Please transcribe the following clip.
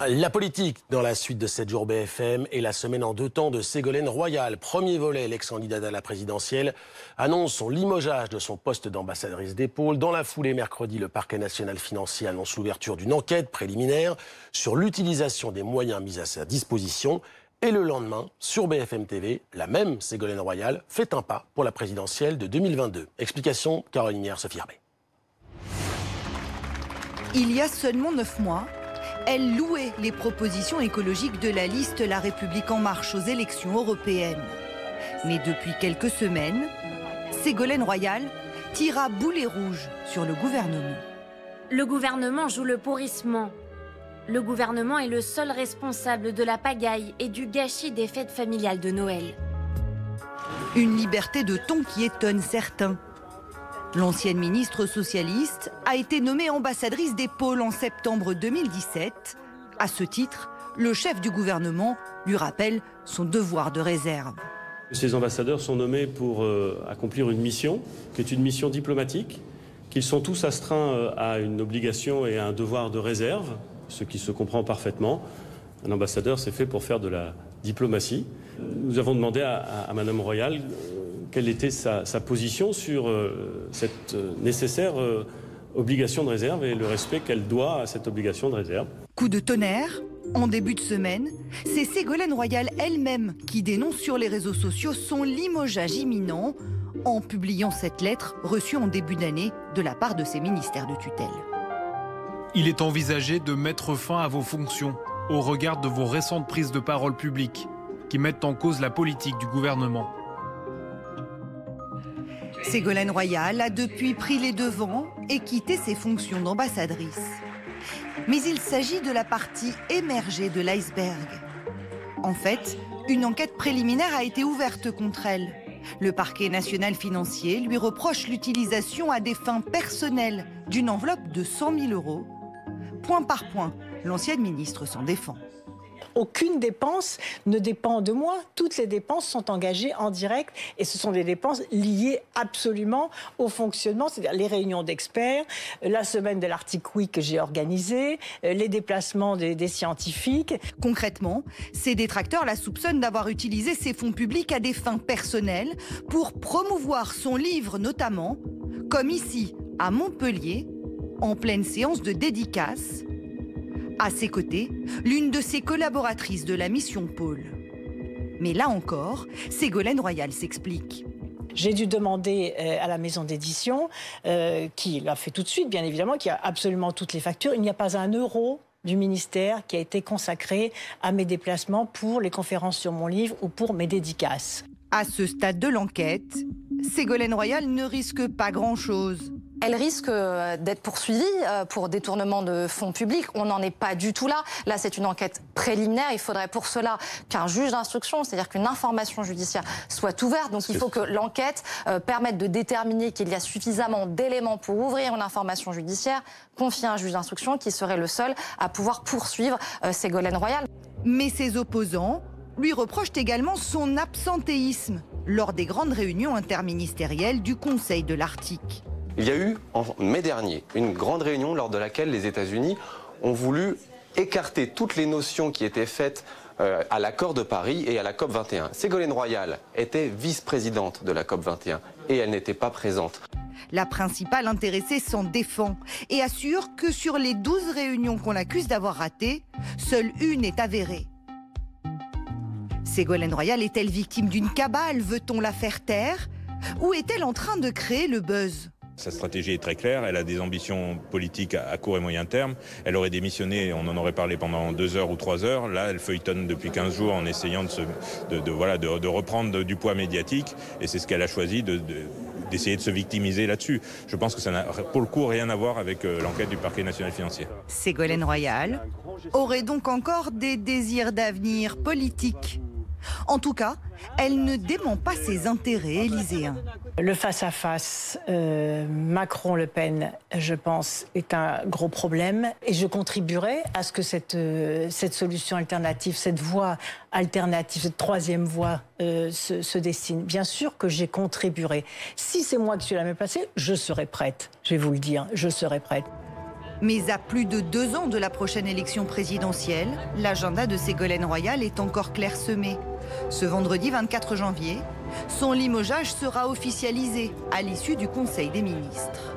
La politique dans la suite de 7 jours BFM et la semaine en 2 temps de Ségolène Royal. Premier volet, l'ex-candidate à la présidentielle annonce son limogeage de son poste d'ambassadrice des pôles. Dans la foulée, mercredi, le parquet national financier annonce l'ouverture d'une enquête préliminaire sur l'utilisation des moyens mis à sa disposition. Et le lendemain, sur BFM TV, la même Ségolène Royal fait un pas pour la présidentielle de 2022. Explication, Caroline Mière, Sophie Herbet. Il y a seulement 9 mois, elle louait les propositions écologiques de la liste La République En Marche aux élections européennes. Mais depuis quelques semaines, Ségolène Royal tire à boulet rouge sur le gouvernement. Le gouvernement joue le pourrissement. Le gouvernement est le seul responsable de la pagaille et du gâchis des fêtes familiales de Noël. Une liberté de ton qui étonne certains. L'ancienne ministre socialiste a été nommée ambassadrice des pôles en septembre 2017. À ce titre, le chef du gouvernement lui rappelle son devoir de réserve. Ces ambassadeurs sont nommés pour accomplir une mission, qui est une mission diplomatique, qu'ils sont tous astreints à une obligation et à un devoir de réserve, ce qui se comprend parfaitement. Un ambassadeur, c'est fait pour faire de la diplomatie. Nous avons demandé à Madame Royal quelle était sa position sur cette nécessaire obligation de réserve et le respect qu'elle doit à cette obligation de réserve. Coup de tonnerre, en début de semaine, c'est Ségolène Royal elle-même qui dénonce sur les réseaux sociaux son limogeage imminent en publiant cette lettre reçue en début d'année de la part de ses ministères de tutelle. Il est envisagé de mettre fin à vos fonctions au regard de vos récentes prises de parole publiques qui mettent en cause la politique du gouvernement. Ségolène Royal a depuis pris les devants et quitté ses fonctions d'ambassadrice. Mais il s'agit de la partie émergée de l'iceberg. En fait, une enquête préliminaire a été ouverte contre elle. Le parquet national financier lui reproche l'utilisation à des fins personnelles d'une enveloppe de 100 000 €. Point par point, l'ancienne ministre s'en défend. Aucune dépense ne dépend de moi. Toutes les dépenses sont engagées en direct et ce sont des dépenses liées absolument au fonctionnement, c'est-à-dire les réunions d'experts, la semaine de l'Arctic Week que j'ai organisée, les déplacements des scientifiques. Concrètement, ses détracteurs la soupçonnent d'avoir utilisé ses fonds publics à des fins personnelles pour promouvoir son livre notamment, comme ici à Montpellier, en pleine séance de dédicace. À ses côtés, l'une de ses collaboratrices de la mission Pôle. Mais là encore, Ségolène Royal s'explique. J'ai dû demander à la maison d'édition, qui l'a fait tout de suite, bien évidemment, qui a absolument toutes les factures. Il n'y a pas un euro du ministère qui a été consacré à mes déplacements pour les conférences sur mon livre ou pour mes dédicaces. À ce stade de l'enquête, Ségolène Royal ne risque pas grand-chose. Elle risque d'être poursuivie pour détournement de fonds publics. On n'en est pas du tout là. Là, c'est une enquête préliminaire. Il faudrait pour cela qu'un juge d'instruction, c'est-à-dire qu'une information judiciaire, soit ouverte. Donc il faut que l'enquête permette de déterminer qu'il y a suffisamment d'éléments pour ouvrir une information judiciaire, confier à un juge d'instruction qui serait le seul à pouvoir poursuivre Ségolène Royal. Mais ses opposants lui reprochent également son absentéisme lors des grandes réunions interministérielles du Conseil de l'Arctique. Il y a eu, en mai dernier, une grande réunion lors de laquelle les États-Unis ont voulu écarter toutes les notions qui étaient faites à l'accord de Paris et à la COP 21. Ségolène Royal était vice-présidente de la COP 21 et elle n'était pas présente. La principale intéressée s'en défend et assure que sur les 12 réunions qu'on l'accuse d'avoir ratées, seule une est avérée. Ségolène Royal est-elle victime d'une cabale? Veut-on la faire taire? Ou est-elle en train de créer le buzz? Sa stratégie est très claire, elle a des ambitions politiques à court et moyen terme. Elle aurait démissionné, on en aurait parlé pendant 2 heures ou 3 heures. Là, elle feuilletonne depuis 15 jours en essayant de reprendre du poids médiatique. Et c'est ce qu'elle a choisi, d'essayer de se victimiser là-dessus. Je pense que ça n'a pour le coup rien à voir avec l'enquête du parquet national financier. Ségolène Royal aurait donc encore des désirs d'avenir politique. En tout cas, elle ne dément pas ses intérêts élyséens. Le face-à-face Macron-Le Pen, je pense, est un gros problème. Et je contribuerai à ce que cette solution alternative, cette voie alternative, cette troisième voie se dessine. Bien sûr que j'y contribuerai. Si c'est moi qui suis la mieux placée, je serai prête. Je vais vous le dire, je serai prête. Mais à plus de 2 ans de la prochaine élection présidentielle, l'agenda de Ségolène Royal est encore clairsemé. Ce vendredi 24 janvier, son limogeage sera officialisé à l'issue du Conseil des ministres.